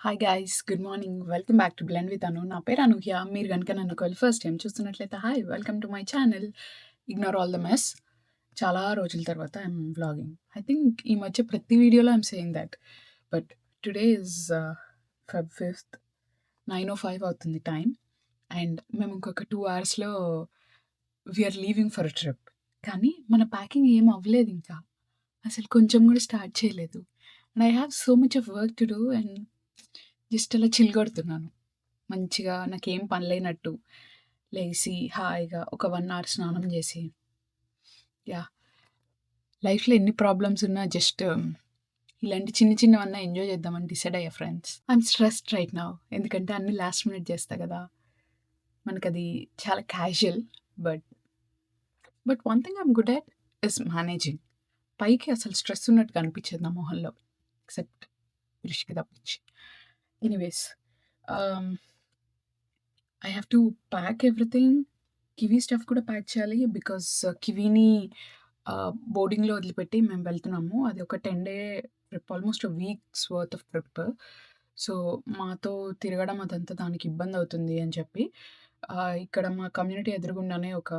Hi guys, good morning. Welcome back to blend with Anu. నా పేరు అనూహ్య. మీరు కనుక నన్ను ఒకవేళ ఫస్ట్ టైం చూస్తున్నట్లయితే hi, welcome to my channel. Ignore all the mess. చాలా రోజుల తర్వాత ఐఎమ్ వ్లాగింగ్. ఐ థింక్ ఈ మధ్య ప్రతి వీడియోలో I'm saying that. But today is Feb 5th, 9:05 అవుతుంది టైం. అండ్ మేము ఇంకొక 2 అవర్స్లో we're leaving for a trip. కానీ మన ప్యాకింగ్ ఏం అవ్వలేదు ఇంకా. అసలు కొంచెం కూడా స్టార్ట్ చేయలేదు. And I have so much of work to do and just అలా చిల్ కొడుతున్నాను. మంచిగా నాకేం పని లేనట్టు లేచి హాయిగా ఒక 1 అవర్ స్నానం చేసి లైఫ్లో ఎన్ని ప్రాబ్లమ్స్ ఉన్నా జస్ట్ ఇలాంటి చిన్న చిన్నవన్నా ఎంజాయ్ చేద్దామని డిసైడ్ అయ్యా friends. I'm stressed right now, ఎందుకంటే అన్ని లాస్ట్ మినిట్ చేస్తా కదా. మనకు అది చాలా casual. But one thing I'm good at is managing. పైకి అసలు స్ట్రెస్ ఉన్నట్టు కనిపించదు నా మొహంలో, ఎక్సెప్ట్ రిషికి తప్పించి. Anyways, I have to pack everything. Kiwi stuff కూడా ప్యాక్ చేయాలి బికాస్ కివీని బోర్డింగ్లో వదిలిపెట్టి మేము వెళ్తున్నాము. అది ఒక 10 day trip, almost weeks worth of trip. So మాతో తిరగడం అదంతా దానికి ఇబ్బంది అవుతుంది అని చెప్పి ఇక్కడ మా కమ్యూనిటీ ఎదురుగుండానే ఒక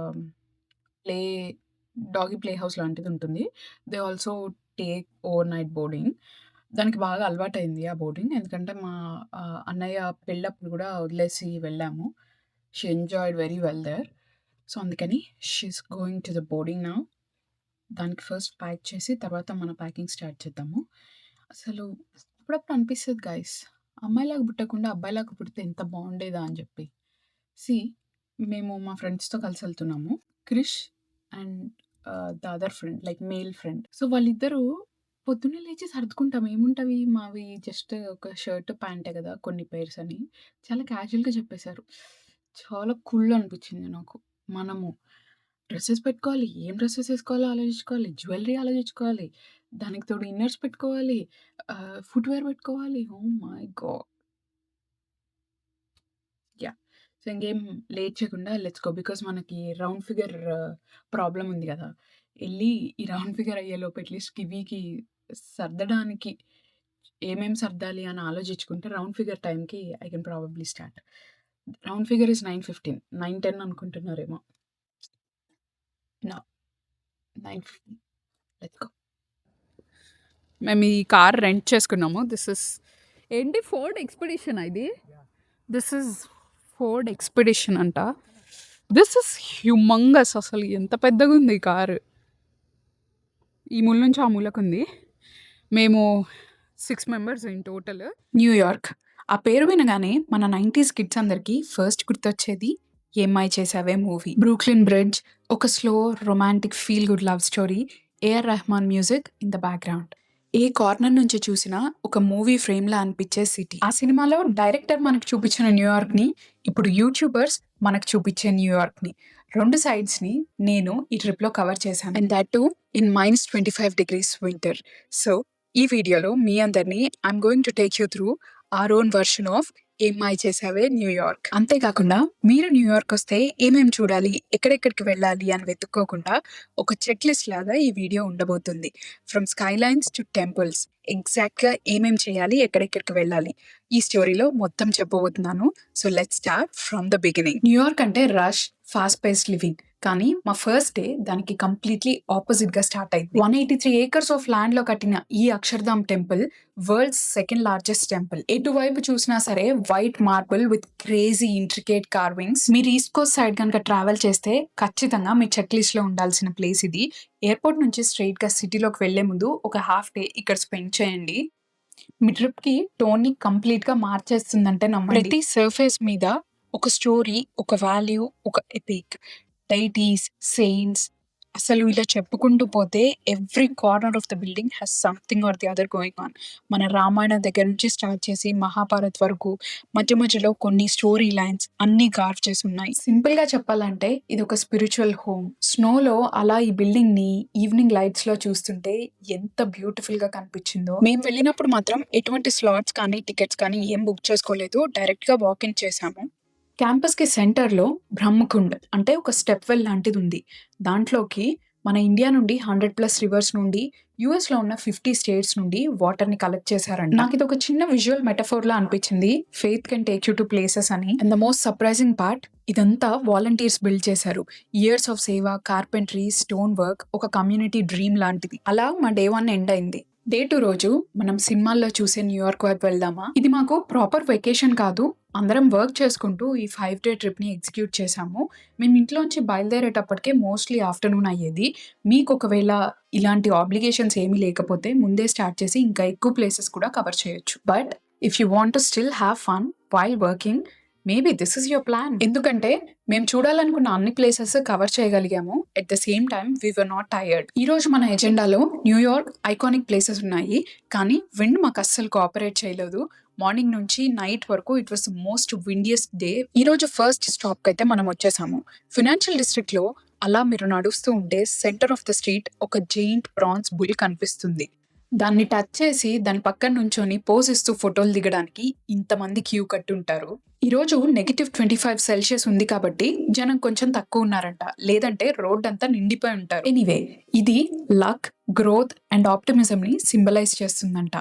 డాగీ ప్లే హౌస్ లాంటిది ఉంటుంది. They also take over night boarding. దానికి బాగా అలవాటైంది ఆ బోర్డింగ్. ఎందుకంటే మా అన్నయ్య పెళ్ళప్పుడు కూడా వదిలేసి వెళ్ళాము. She enjoyed very well there. So అందుకని she's going to the boarding now. దానికి ఫస్ట్ ప్యాక్ చేసి తర్వాత మన ప్యాకింగ్ స్టార్ట్ చేద్దాము. అసలు అప్పుడప్పుడు అనిపిస్తుంది గైస్, అమ్మాయిలాగా పుట్టకుండా అబ్బాయిలాగా పుడితే ఎంత బాగుండేదా అని చెప్పి. మేము మా ఫ్రెండ్స్తో కలిసి వెళ్తున్నాము, Krish and the other friend, like male friend. So వాళ్ళిద్దరూ పొద్దున్నే లేచి సర్దుకుంటాం. ఏముంటవి మావి జస్ట్ ఒక షర్ట్ ప్యాంటే కదా కొన్ని పేర్స్ అని చాలా క్యాజువల్గా చెప్పేశారు. చాలా కూల్ అనిపించింది నాకు. మనము డ్రెస్సెస్ పెట్టుకోవాలి, ఏం డ్రెస్సెస్ వేసుకోవాలో ఆలోచించుకోవాలి, జ్యువెలరీ ఆలోచించుకోవాలి, దానికి తోడు ఇన్నర్స్ పెట్టుకోవాలి, ఫుట్వేర్ పెట్టుకోవాలి. Oh my god. సో ఇంకేం లేట్ చేయకుండా లెట్స్ గో. బికాస్ మనకి రౌండ్ ఫిగర్ ప్రాబ్లం ఉంది కదా. వెళ్ళి ఈ రౌండ్ ఫిగర్ అయ్యేలోపు అట్లీస్ట్ కివీకి సర్దడానికి ఏమేమి సర్దాలి అని ఆలోచించుకుంటే రౌండ్ ఫిగర్ టైంకి I can probably start. Round figure is 9:15, 9:10 అనుకుంటున్నారేమో. 9:15. Let's go. మేము ఈ కార్ రెంట్ చేసుకున్నాము. దిస్ ఇస్ ఏంటి, ఫోర్డ్ ఎక్స్పెడిషన్. ఇది దిస్ ఇస్ ఫోర్డ్ ఎక్స్పెడిషన్ అంట. This is humongous. అసలు ఎంత పెద్దగా ఉంది ఈ కారు. ఈ మూల నుంచి ఆ మూలకు ఉంది. మేము 6 మెంబర్స్ ఇన్ టోటల్. న్యూయార్క్ ఆ పేరు వినగానే మన 90s కిడ్స్ అందరికీ ఫస్ట్ గుర్తొచ్చేది Ye Maaya Chesave movie. Brooklyn Bridge, ఒక slow romantic feel good love story, A R Rahman music in the background. ఏ కార్నర్ నుంచి చూసినా ఒక మూవీ ఫ్రేమ్లా అనిపించే సిటీ. ఆ సినిమాలో డైరెక్టర్ మనకు చూపించిన న్యూయార్క్ని ఇప్పుడు యూట్యూబర్స్ మనకు చూపించే న్యూయార్క్ని, 2 సైడ్స్ని నేను ఈ ట్రిప్లో కవర్ చేశాను. And that to in -25 degrees winter. So ఈ వీడియోలో మీ అందరినీ I'm going to take you through our own version of Ye Maaya Chesave New York. అంతేకాకుండా మీరు న్యూయార్క్ వస్తే ఏమేమి చూడాలి, ఎక్కడెక్కడికి వెళ్ళాలి అని వెతుక్కోకుండా ఒక చెక్ లిస్ట్ లాగా ఈ వీడియో ఉండబోతుంది. ఫ్రమ్ స్కైలైన్స్ టు టెంపుల్స్, ఎగ్జాక్ట్గా ఏమేమి చేయాలి, ఎక్కడెక్కడికి వెళ్ళాలి, ఈ స్టోరీలో మొత్తం చెప్పబోతున్నాను. So let's start from the beginning. New York అంటే రష్, ఫాస్ట్ పేస్డ్ లివింగ్. కానీ మా ఫస్ట్ డే దానికి కంప్లీట్లీ ఆపోజిట్ గా స్టార్ట్ అయింది. 183 acres ఆఫ్ ల్యాండ్ లో కట్టిన ఈ Akshardham temple world's second largest temple. ఎటువైపు చూసినా సరే white marble with crazy intricate carvings. మీరు ఈస్ట్ కోస్ట్ సైడ్ కనుక ట్రావెల్ చేస్తే ఖచ్చితంగా మీ చెక్ లిస్ట్ లో ఉండాల్సిన ప్లేస్ ఇది. ఎయిర్పోర్ట్ నుంచి స్ట్రైట్ గా సిటీలోకి వెళ్లే ముందు ఒక హాఫ్ డే ఇక్కడ స్పెండ్ చేయండి. మీ ట్రిప్ కి టోన్ ని కంప్లీట్ గా మార్చేస్తుందంటే నమ్మండి. ప్రతి సర్ఫేస్ మీద ఒక స్టోరీ, ఒక వాల్యూ, ఒక ఎపిక్. డైటీస్, సెయింట్స్, అసలు ఇలా చెప్పుకుంటూ పోతే every corner of the building has something or the other going on. మన రామాయణం దగ్గర నుంచి స్టార్ట్ చేసి మహాభారత్ వరకు మధ్య మధ్యలో కొన్ని స్టోరీ లైన్స్ అన్నీ కార్వ్ చేసి ఉన్నాయి. సింపుల్ గా చెప్పాలంటే ఇది ఒక స్పిరిచువల్ హోమ్. స్నోలో అలా ఈ బిల్డింగ్ ని ఈవినింగ్ లైట్స్ లో చూస్తుంటే ఎంత బ్యూటిఫుల్ గా కనిపించిందో. మేము వెళ్ళినప్పుడు మాత్రం ఎటువంటి స్లాట్స్ కానీ టికెట్స్ కానీ ఏం బుక్ చేసుకోలేదు, డైరెక్ట్ గా వాకిన్ చేసాము. క్యాంపస్‌కి సెంటర్‌లో బ్రహ్మకుండ్ అంటే ఒక స్టెప్ వెల్ లాంటిది ఉంది. దాంట్లోకి మన ఇండియా నుండి 100+ రివర్స్ నుండి యూఎస్‌లో ఉన్న 50 స్టేట్స్ నుండి వాటర్‌ని కలెక్ట్ చేశారంట. నాకిది ఒక చిన్న విజువల్ మెటఫోర్‌లా అనిపించింది. Faith can take you to places అని. And the most surprising part, ఇదంతా వాలంటీర్స్ బిల్డ్ చేశారు. ఇయర్స్ ఆఫ్ సేవ, కార్పెంటరీ, స్టోన్ వర్క్, ఒక కమ్యూనిటీ డ్రీమ్ లాంటిది. అలా మా డే 1 ఎండ్ అయింది. డే 2 రోజు మనం సినిమాల్లో చూసే న్యూయార్క్ వైపు వెళ్దామా? ఇది మాకు ప్రాపర్ వెకేషన్ కాదు. అందరం వర్క్ చేసుకుంటూ ఈ 5 డే ట్రిప్‌ని ఎగ్జిక్యూట్ చేశాము. మేము ఇంట్లోంచి బయలుదేరేటప్పటికే మోస్ట్‌లీ ఆఫ్టర్‌నూన్ అయ్యేది. మీకు ఒకవేళ ఇలాంటి ఆబ్లిగేషన్స్ ఏమీ లేకపోతే ముందే స్టార్ట్ చేసి ఇంకా ఎక్కువ ప్లేసెస్ కూడా కవర్ చేయొచ్చు. But if you want to still have fun while working, maybe this is your plan. ఎందుకంటే మేము చూడాలనుకున్న అన్ని ప్లేసెస్ కవర్ చేయగలిగాము. At the same time we were not tired. ఈ రోజు మన ఎజెండాలో న్యూయార్క్ ఐకానిక్ ప్లేసెస్ ఉన్నాయి, కానీ విండ్ మాకు అస్సలు కోఆపరేట్ చేయలేదు. మార్నింగ్ నుంచి నైట్ వరకు ఇట్ వాస్ మోస్ట్ విండియస్ట్ డే. ఈ రోజు ఫస్ట్ స్టాప్ కి అయితే మనం వచ్చేసాము. ఫినాన్షియల్ డిస్ట్రిక్ట్ లో అలా మీరు నడుస్తూ ఉంటే సెంటర్ ఆఫ్ ద స్ట్రీట్ ఒక జెయింట్ బ్రాన్స్ బుల్ కనిపిస్తుంది. దాన్ని టచ్ చేసి దాని పక్కన నుంచొని పోజ్ ఇస్తూ ఫోటోలు దిగడానికి ఇంతమంది క్యూ కట్టుంటారు. ఈరోజు -25 ఉంది కాబట్టి జనం కొంచెం తక్కువ ఉన్నారంట, లేదంటే రోడ్ అంతా నిండిపోయి ఉంటారు. ఎనీవే, ఇది లక్, గ్రోత్ అండ్ ఆప్టిమిజం ని సింబలైజ్ చేస్తుందంట.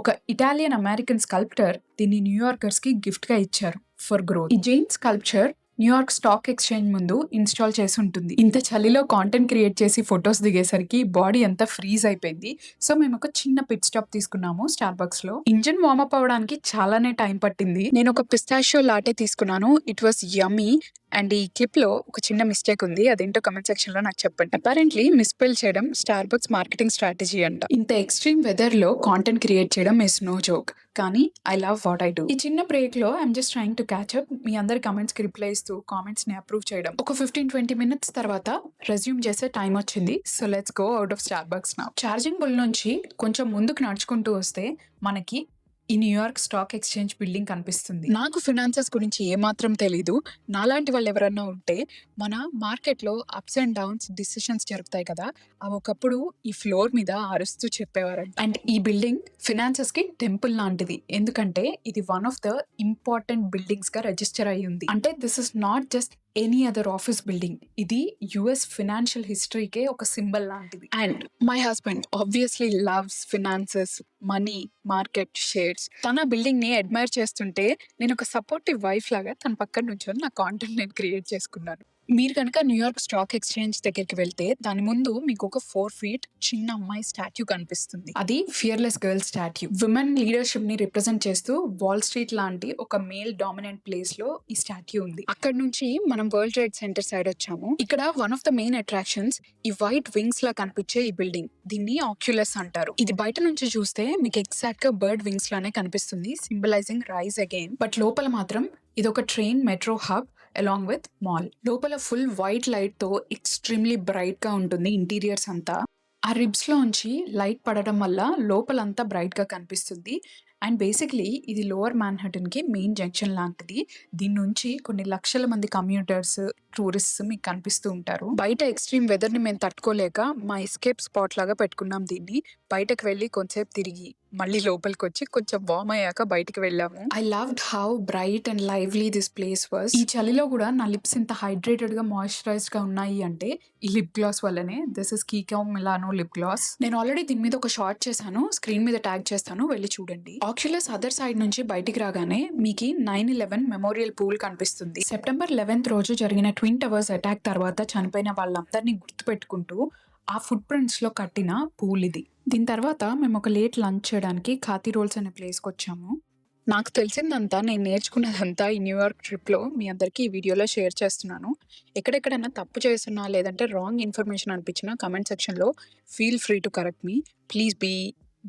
ఒక ఇటాలియన్ అమెరికన్ స్కల్ప్టర్ దీన్ని న్యూయార్కర్స్ కి గిఫ్ట్ గా ఇచ్చారు ఫర్ గ్రోత్. ఈ Jain sculpture New York stock exchange ముందు ఇన్స్టాల్ చేసి ఉంటుంది. ఇంత చలిలో కాంటెంట్ క్రియేట్ చేసి ఫొటోస్ దిగేసరికి బాడీ అంతా ఫ్రీజ్ అయిపోయింది. సో మేము ఒక చిన్న పిట్ స్టాప్ తీసుకున్నాము స్టార్బక్స్ లో. ఇంజిన్ వార్మప్ అవ్వడానికి చాలానే టైం పట్టింది. నేను ఒక పిస్టాషియో లాటే తీసుకున్నాను. It was yummy. అండ్ ఈ క్లిప్ లో ఒక చిన్న మిస్టేక్ ఉంది, అదేంటో కమెంట్ సెక్షన్ లో నాకు చెప్పండి. అపారెంట్లీ మిస్పెల్ చేయడం స్టార్బక్స్ మార్కెటింగ్ స్ట్రాటజీ అంట. ఇంత ఎక్స్ట్రీమ్ వెదర్ లో కాంటెంట్ క్రియేట్ చేయడం ఇస్ నో జోక్, కానీ I love what I do. ఈ చిన్న బ్రేక్ లో I'm just trying to catch up. మీ అందరి కమెంట్స్ కి రిప్లై ఇస్తూ కామెంట్స్ ని అప్రూవ్ చేయడం. ఒక 15-20 మినిట్స్ తర్వాత రెజ్యూమ్ చేసే టైం వచ్చింది. So let's go out of Starbucks now. Charging bull నుంచి కొంచెం ముందుకు నడుచుకుంటూ వస్తే మనకి ఈ న్యూయార్క్ స్టాక్ ఎక్స్చేంజ్ బిల్డింగ్ కనిపిస్తుంది. నాకు ఫినాన్సెస్ గురించి ఏమాత్రం తెలీదు. నాలాంటి వాళ్ళు ఎవరన్నా ఉంటే మన మార్కెట్లో అప్స్ అండ్ డౌన్స్ డిసిషన్స్ జరుగుతాయి కదా, అవి ఒకప్పుడు ఈ ఫ్లోర్ మీద అరుస్తూ చెప్పేవారంట. అండ్ ఈ బిల్డింగ్ ఫినాన్సెస్ కి టెంపుల్ లాంటిది, ఎందుకంటే ఇది one of the important buildings గా రిజిస్టర్ అయి ఉంది. అంటే this is not just any other office building, ఇది యుఎస్ ఫినాన్షియల్ హిస్టరీకే ఒక సింబల్ లాంటిది. And my husband obviously loves finances, money, market, shares. తన బిల్డింగ్ ని అడ్మైర్ చేస్తుంటే నేను ఒక సపోర్టివ్ వైఫ్ లాగా తన పక్కన నుంచొని నా కాంటెంట్ నేను క్రియేట్ చేసుకున్నాను. మీరు కనుక న్యూయార్క్ స్టాక్ ఎక్స్చేంజ్ దగ్గరికి వెళ్తే దాని ముందు మీకు ఒక 4 feet చిన్న అమ్మాయి స్టాట్యూ కనిపిస్తుంది. అది fearless girl statue. Women leadership ని రిప్రజెంట్ చేస్తూ వాల్ స్ట్రీట్ లాంటి ఒక మేల్ డామినెంట్ ప్లేస్ లో ఈ స్టాట్యూ ఉంది. అక్కడ నుంచి మనం వరల్డ్ ట్రేడ్ సెంటర్ సైడ్ వచ్చాము. ఇక్కడ one of the main attractions ఈ వైట్ వింగ్స్ లా కనిపించే ఈ బిల్డింగ్. దీన్ని ఆక్యులస్ అంటారు. ఇది బయట నుంచి చూస్తే మీకు ఎగ్జాక్ట్ గా బర్డ్ వింగ్స్ లానే కనిపిస్తుంది, సింబలైజింగ్ రైజ్ అగైన్. బట్ లోపల మాత్రం ఇది ఒక train metro hub along with mall. లోపల ఫుల్ వైట్ లైట్ తో ఎక్స్ట్రీమ్లీ బ్రైట్ గా ఉంటుంది ఇంటీరియర్స్ అంతా. ఆ రిబ్స్ లోంచి లైట్ పడడం వల్ల లోపలంతా బ్రైట్ గా కనిపిస్తుంది. అండ్ బేసిక్లీ ఇది లోవర్ మ్యాన్హటన్ కి మెయిన్ జంక్షన్ లాంటిది. దీని నుంచి కొన్ని లక్షల మంది కమ్యూటర్స్, టూరిస్ట్ మీకు కనిపిస్తూ ఉంటారు. బయట ఎక్స్ట్రీమ్ వెదర్ ని మేము తట్టుకోలేక మా ఎస్కేప్ స్పాట్ లాగా పెట్టుకున్నాం దీన్ని. బయటకు వెళ్ళి కొంచెంసేపు తిరిగి మళ్ళీ లోపలికి వచ్చి కొంచెం వార్మ్ అయ్యాక బయటికి వెళ్ళాము. I loved how bright and lively this place was. ఈ చలిలో కూడా నా లిప్స్ ఇంత హైడ్రేటెడ్ గా, మాయిశ్చరైజ్డ్ గా ఉన్నాయి అంటే ఈ లిప్ గ్లాస్ వల్లనే. This is Kiko Milano lip gloss. నేను ఆల్రెడీ దీని మీద ఒక షార్ట్ చేశాను, స్క్రీన్ మీద ట్యాగ్ చేస్తాను, వెళ్ళి చూడండి. ఆక్యులస్ అదర్ సైడ్ నుంచి బయటికి రాగానే మీకు 9/11 మెమోరియల్ పూల్ కనిపిస్తుంది. September 11th రోజు జరిగిన ట్విన్ టవర్స్ అటాక్ తర్వాత చనిపోయిన వాళ్ళందరినీ గుర్తుపెట్టుకుంటూ ఆ ఫుట్ ప్రింట్స్ లో కట్టిన పూల్ ఇది. దీని తర్వాత మేము ఒక లేట్ లంచ్ చేయడానికి ఖాతీ రోల్స్ అనే ప్లేస్కి వచ్చాము. నాకు తెలిసిందంతా, నేను నేర్చుకున్నదంతా ఈ న్యూయార్క్ ట్రిప్లో మీ అందరికీ ఈ వీడియోలో షేర్ చేస్తున్నాను. ఎక్కడెక్కడైనా తప్పు చేస్తున్నా లేదంటే రాంగ్ ఇన్ఫర్మేషన్ అనిపించినా కమెంట్ సెక్షన్లో feel free to correct me. Please be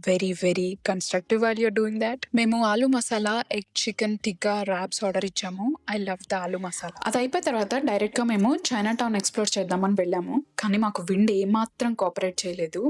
very very constructive while you're doing that. మేము aloo masala, egg chicken tikka wraps order ఇచ్చాము. I love the aloo masala. అది అయిపోయిన తర్వాత డైరెక్ట్ గా మేము చైనా టౌన్ ఎక్స్ప్లోర్ చేద్దామని వెళ్ళాము. కానీ మాకు విండ్ ఏమాత్రం కోఆపరేట్ చేయలేదు.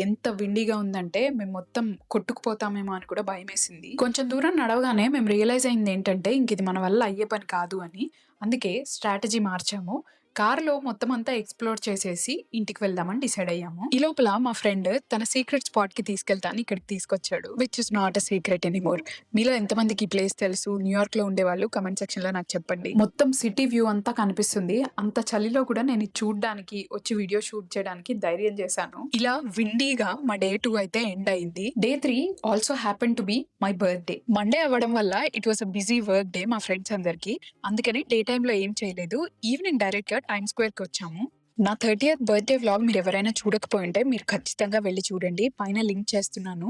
ఎంత విండీగా ఉందంటే మేము మొత్తం కొట్టుకుపోతామేమో అని కూడా భయం వేసింది. కొంచెం దూరం నడవగానే మేము రియలైజ్ అయింది ఏంటంటే ఇంక ఇది మన వల్ల అయ్యే పని కాదు అని. అందుకే స్ట్రాటజీ మార్చాము. కార్లో మొత్తం అంతా ఎక్స్ప్లోర్ చేసేసి ఇంటికి వెళ్దామని డిసైడ్ అయ్యాము. ఈ లోపల మా ఫ్రెండ్ తన సీక్రెట్ స్పాట్ కి తీసుకెళ్తాను ఇక్కడికి తీసుకొచ్చాడు, which is not a secret anymore. మీలో ఎంతమందికి ఈ ప్లేస్ తెలుసు, న్యూయార్క్ లో ఉండే వాళ్ళు కమెంట్ సెక్షన్ లో నాకు చెప్పండి. మొత్తం సిటీ వ్యూ అంతా కనిపిస్తుంది. అంత చలిలో కూడా నేను ఇది చూడడానికి వచ్చి వీడియో షూట్ చేయడానికి ధైర్యం చేశాను. ఇలా విండీగా మా డే 2 అయితే ఎండ్ అయింది. Day 3 also happen to be my birthday. Monday అవ్వడం వల్ల it was a busy work day మా ఫ్రెండ్స్ అందరికి. అందుకని డే టైమ్ లో ఏం చేయలేదు. ఈవినింగ్ డైరెక్ట్ గా టైమ్ స్క్వేర్ కి వచ్చాము. నా 30th బర్త్డే వ్లాగ్ మీరు ఎవరైనా చూడకపోయింటే మీరు ఖచ్చితంగా వెళ్ళి చూడండి. పైన లింక్ చేస్తున్నాను.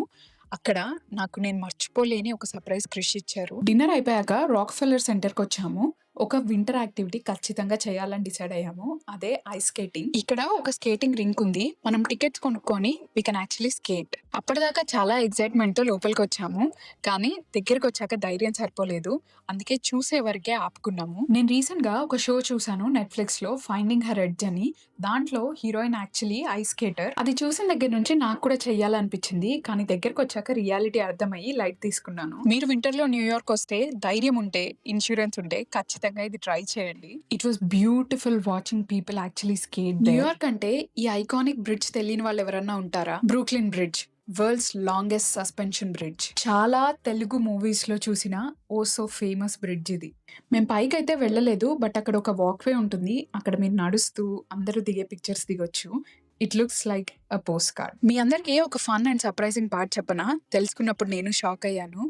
అక్కడ నాకు నేను మర్చిపోలేని ఒక సర్ప్రైజ్ క్రిష్ ఇచ్చారు. డిన్నర్ అయిపోయాక రాక్ ఫెల్లర్ సెంటర్ కి వచ్చాము. ఒక వింటర్ యాక్టివిటీ ఖచ్చితంగా చేయాలని డిసైడ్ అయ్యాము. అదే ఐస్ స్కేటింగ్. ఇక్కడ ఒక స్కేటింగ్ రింక్ ఉంది. మనం టికెట్స్ కొనుక్కొని వీ కెన్ యాక్చువల్లీ స్కేట్. అప్పటిదాకా చాలా ఎక్సైట్మెంట్ తో లోపలికి వచ్చాము. కానీ దగ్గరకు వచ్చాక ధైర్యం సరిపోలేదు. అందుకే చూసే వరకే ఆపుకున్నాము. నేను రీసెంట్ గా ఒక షో చూసాను నెట్ఫ్లిక్స్ లో, ఫైండింగ్ హర్ ఎడ్జ్ అని. దాంట్లో హీరోయిన్ యాక్చువల్లీ ఐస్ స్కేటర్. అది చూసిన దగ్గర నుంచి నాకు కూడా చెయ్యాలనిపించింది. కానీ దగ్గరకు వచ్చాక రియాలిటీ అర్థమయ్యి లైట్ తీసుకున్నాను. మీరు వింటర్ లో న్యూయార్క్ వస్తే ధైర్యం ఉంటే, ఇన్సూరెన్స్ ఉంటే ఖచ్చితంగా ఇది ట్రై చేయండి. It was beautiful watching people actually skate. New York అంటే ఈ ఐకానిక్ బ్రిడ్జ్ తెలియని వాళ్ళు ఎవరన్నా ఉంటారా? Brooklyn Bridge, world's longest suspension bridge. చాలా తెలుగు మూవీస్ లో చూసిన ఓ సో ఫేమస్ బ్రిడ్జ్ ఇది. మేము పైకి అయితే వెళ్ళలేదు, బట్ అక్కడ ఒక వాక్వే ఉంటుంది. అక్కడ మీరు నడుస్తూ అందరూ దిగే పిక్చర్స్ దిగొచ్చు. It looks like a post card. మీ అందరికీ ఒక ఫన్ అండ్ సర్ప్రైజింగ్ పార్ట్ చెప్పనా? తెలుసుకున్నప్పుడు నేను షాక్ అయ్యాను.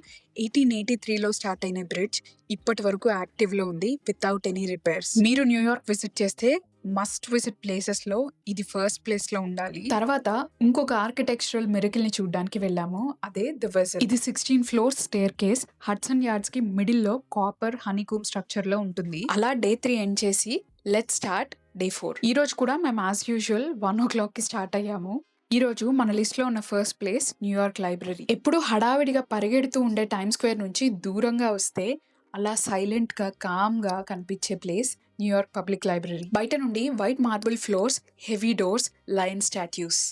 1883లో స్టార్ట్ అయిన బ్రిడ్జ్ ఇప్పటి వరకు యాక్టివ్ లో ఉంది వితౌట్ ఎనీ రిపేర్స్. మీరు న్యూయార్క్ విజిట్ చేస్తే మస్ట్ విజిట్ ప్లేసెస్ లో ఇది ఫస్ట్ ప్లేస్ లో ఉండాలి. తర్వాత ఇంకొక ఆర్కిటెక్చరల్ మిరకిల్ ని చూడడానికి వెళ్ళాము. అదే ది వెజల్. ఇది 16 floors staircase Hudson Yards కి మిడిల్ లో కాపర్ హనీకూమ్ స్ట్రక్చర్ లో ఉంటుంది. అలా డే 3 ఎండ్ చేసి లెట్స్ స్టార్ట్ డే 4. ఈ రోజు కూడా మేము యాజ్ యూజువల్ 1 o'clock కి స్టార్ట్ అయ్యాము. ఈ రోజు మన లిస్ట్ లో ఉన్న ఫస్ట్ ప్లేస్ న్యూయార్క్ లైబ్రరీ. ఎప్పుడు హడావిడిగా పరిగెడుతూ ఉండే టైమ్ స్క్వేర్ నుంచి దూరంగా వస్తే అలా సైలెంట్ గా కామ్ గా కనిపించే ప్లేస్ న్యూయార్క్ పబ్లిక్ లైబ్రరీ. బయట నుండి white marble floors, heavy doors, lion statues.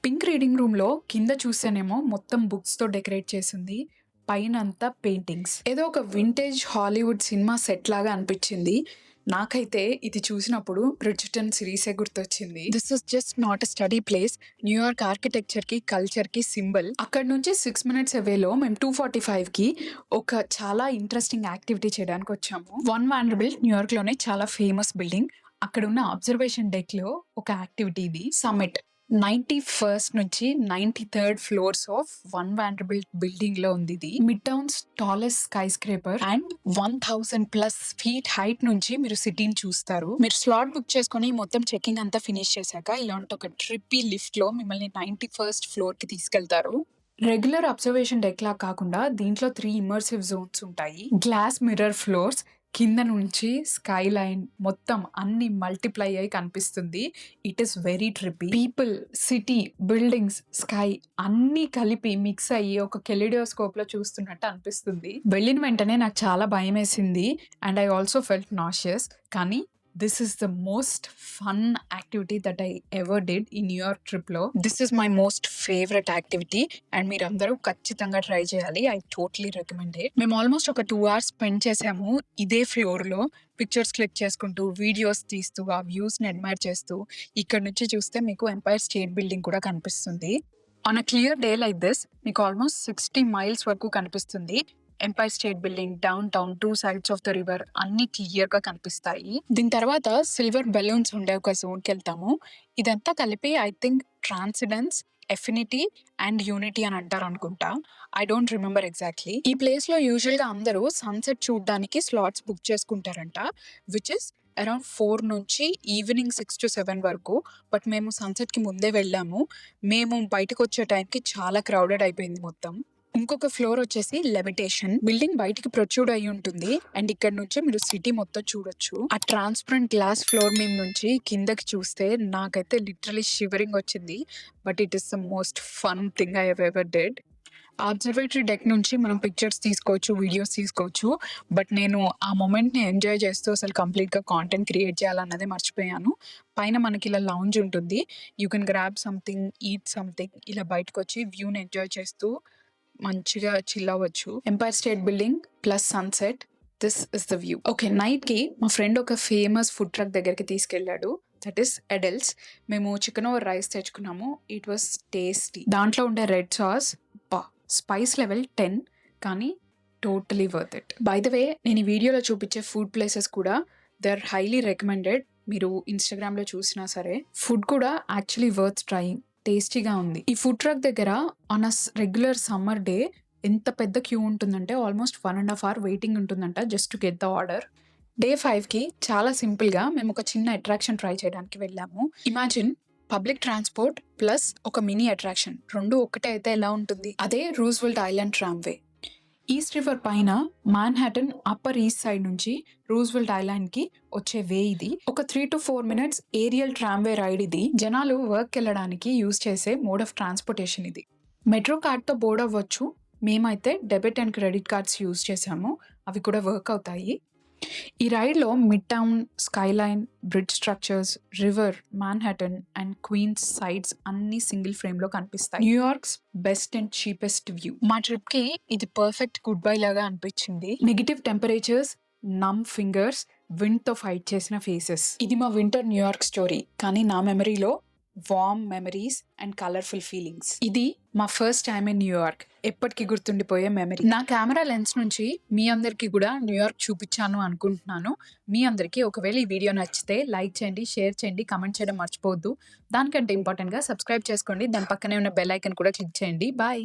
Pink reading room లో కింద చూస్తేనేమో మొత్తం బుక్స్ తో డెకరేట్ చేసింది. పైన అంతా పెయింటింగ్స్. ఏదో ఒక వింటేజ్ హాలీవుడ్ సినిమా సెట్ లాగా అనిపించింది. నాకైతే ఇది చూసినప్పుడు బ్రిడ్జర్టన్ సిరీసే గుర్తొచ్చింది. This is just not a study place. New York architecture కి, కల్చర్ కి సింబల్. అక్కడ నుంచి 6 minutes అవేలో మేము 2:45 కి ఒక చాలా ఇంట్రెస్టింగ్ యాక్టివిటీ చేయడానికి వచ్చాము. వన్ వాండర్బిల్ట్ న్యూయార్క్ లోనే చాలా ఫేమస్ బిల్డింగ్. అక్కడ ఉన్న అబ్జర్వేషన్ డెక్ లో ఒక యాక్టివిటీ ఇది సమ్మిట్. 91st నుంచి 93rd floors of one Vanderbilt building లో ఉంది. ఇది mid towns tallest sky scraper and 1000+ feet height నుంచి మీరు సిటీని చూస్తారు. మీరు స్లాట్ బుక్ చేసుకుని మొత్తం చెకింగ్ అంతా ఫినిష్ చేశాక ఇలాంటి ఒక ట్రిప్పీ లిఫ్ట్ లో మిమ్మల్ని 91st floor కి తీసుకెళ్తారు. రెగ్యులర్ అబ్జర్వేషన్ డెక్ లా కాకుండా దీంట్లో 3 ఇమర్సివ్ జోన్స్ ఉంటాయి. గ్లాస్ మిర్రర్ ఫ్లోర్స్, కింద నుంచి స్కై లైన్ మొత్తం అన్ని మల్టిప్లై అయి కనిపిస్తుంది. It is very trippy. People, city, buildings, sky అన్ని కలిపి మిక్స్ అయ్యి ఒక కెలిడోస్కోప్ లో చూస్తున్నట్టు అనిపిస్తుంది. వెళ్ళిన వెంటనే నాకు చాలా భయం వేసింది అండ్ ఐ ఆల్సో ఫెల్ట్ నాషియస్. కానీ this is the most fun activity that I ever did he New York trip లో. This is my most favourite activity and మీరందరూ ఖచ్చితంగా ట్రై చేయాలి. I totally recommend it. మేము ఆల్మోస్ట్ ఒక 2 hours స్పెండ్ చేసాము ఇదే floor లో, పిక్చర్స్ క్లిక్ చేసుకుంటూ, వీడియోస్ తీస్తూ, ఆ వ్యూస్ ని అడ్మైర్ చేస్తూ. ఇక్కడ నుంచి చూస్తే మీకు ఎంపైర్ స్టేట్ బిల్డింగ్ కూడా కనిపిస్తుంది. On a clear day like this మీకు ఆల్మోస్ట్ 60 miles వరకు కనిపిస్తుంది. Empire State Building, downtown, 2 sides of the river అన్ని క్లియర్ గా కనిపిస్తాయి. దీని తర్వాత సిల్వర్ బెలూన్స్ ఉండే ఒక జోన్ కి వెళ్తాము. ఇదంతా కలిపి I think transcendence, affinity and unity అని అంటారు అనుకుంటా. I don't remember exactly. ఈ ప్లేస్ లో యూజువల్ గా అందరూ సన్సెట్ చూడడానికి స్లాట్స్ బుక్ చేసుకుంటారంట, విచ్ ఇస్ అరౌండ్ 4 నుంచి ఈవినింగ్ 6 to 7 వరకు. బట్ మేము సన్సెట్ కి ముందే వెళ్ళాము. మేము బయటకు వచ్చే టైంకి చాలా క్రౌడెడ్ అయిపోయింది మొత్తం. ఇంకొక ఫ్లోర్ వచ్చేసి లెవిటేషన్. బిల్డింగ్ బయటికి ప్రొట్రూడ్ అయి ఉంటుంది అండ్ ఇక్కడ నుంచి మీరు సిటీ మొత్తం చూడొచ్చు. ఆ ట్రాన్స్పరెంట్ గ్లాస్ ఫ్లోర్ మీద నుంచి కిందకి చూస్తే నాకైతే లిటరలీ షివరింగ్ వచ్చింది. But it is the most fun thing I have ever did. Observatory deck నుంచి మనం పిక్చర్స్ తీసుకోవచ్చు, వీడియోస్ తీసుకోవచ్చు. బట్ నేను ఆ మూమెంట్ని ఎంజాయ్ చేస్తూ అసలు కంప్లీట్గా కాంటెంట్ క్రియేట్ చేయాలన్నదే మర్చిపోయాను. పైన మనకి ఇలా లౌంజ్ ఉంటుంది. You can grab something, eat something, ఇలా బయటకు వచ్చి వ్యూని ఎంజాయ్ చేస్తూ మంచిగా చిల్ అవ్వచ్చు. Empire State Building plus sunset, this is the view. Okay, నైట్కి మా ఫ్రెండ్ ఒక ఫేమస్ ఫుడ్ ట్రక్ దగ్గరికి తీసుకెళ్ళాడు, దట్ ఈస్ ఎడెల్స్. మేము చికెన్ ఓవర్ రైస్ తెచ్చుకున్నాము. It was tasty. దాంట్లో ఉండే రెడ్ సాస్ స్పైస్ లెవెల్ 10, కానీ totally worth it. By the way, నేను ఈ వీడియోలో చూపించే ఫుడ్ ప్లేసెస్ కూడా దే ఆర్ హైలీ రికమెండెడ్. మీరు ఇన్స్టాగ్రామ్లో చూసినా సరే. ఫుడ్ కూడా యాక్చువల్లీ వర్త్ ట్రైయింగ్, టేస్టీగా ఉంది. ఈ ఫుడ్ ట్రక్ దగ్గర on a regular summer day ఎంత పెద్ద క్యూ ఉంటుందంటే ఆల్మోస్ట్ 1.5 hour వెయిటింగ్ ఉంటుందంట just to get the order. Day 5కి చాలా సింపుల్గా మేము ఒక చిన్న అట్రాక్షన్ ట్రై చేయడానికి వెళ్ళాము. ఇమాజిన్ పబ్లిక్ ట్రాన్స్పోర్ట్ ప్లస్ ఒక మినీ అట్రాక్షన్, రెండు ఒకటే అయితే ఎలా ఉంటుంది? అదే Roosevelt Island Tramway. East River పైన మాన్హాటన్ అప్పర్ ఈస్ట్ సైడ్ నుంచి రూజ్వెల్ట్ ఐలాండ్ కి వచ్చే వే ఇది. ఒక 3 to 4 minutes aerial tramway ride ఇది. జనాలు వర్క్ వెళ్ళడానికి యూజ్ చేసే మోడ్ ఆఫ్ ట్రాన్స్పోర్టేషన్ ఇది. మెట్రో కార్డ్తో బోర్డ్ అవ్వచ్చు. మేమైతే debit and credit cards use చేసాము, అవి కూడా వర్క్ అవుతాయి. ఈ రైడ్లో mid town, skyline, bridge structures, river, Manhattan and Queens sides అన్ని సింగిల్ ఫ్రేమ్లో కనిపిస్తాయి. New York's best and cheapest view. మా ట్రిప్కి ఇది పర్ఫెక్ట్ గుడ్ బై లాగా అనిపించింది. నెగిటివ్ టెంపరేచర్స్, నమ్ ఫింగర్స్, విండ్తో ఫైట్ చేసిన ఫేసెస్. ఇది మా వింటర్ న్యూయార్క్ స్టోరీ, కానీ నా మెమరీలో warm memories and colourful feelings. ఇది మా ఫస్ట్ టైం ఇన్ న్యూయార్క్, ఎప్పటికీ గుర్తుండిపోయే మెమరీ. నా కెమెరా లెన్స్ నుంచి మీ అందరికీ కూడా న్యూయార్క్ చూపించాను అనుకుంటున్నాను. మీ అందరికీ ఒకవేళ ఈ వీడియో నచ్చితే లైక్ చేయండి, షేర్ చేయండి, కమెంట్ చేయడం మర్చిపోవద్దు. దానికంటే ఇంపార్టెంట్గా సబ్స్క్రైబ్ చేసుకోండి, దాని పక్కనే ఉన్న బెల్ ఐకన్ కూడా క్లిక్ చేయండి. బాయ్.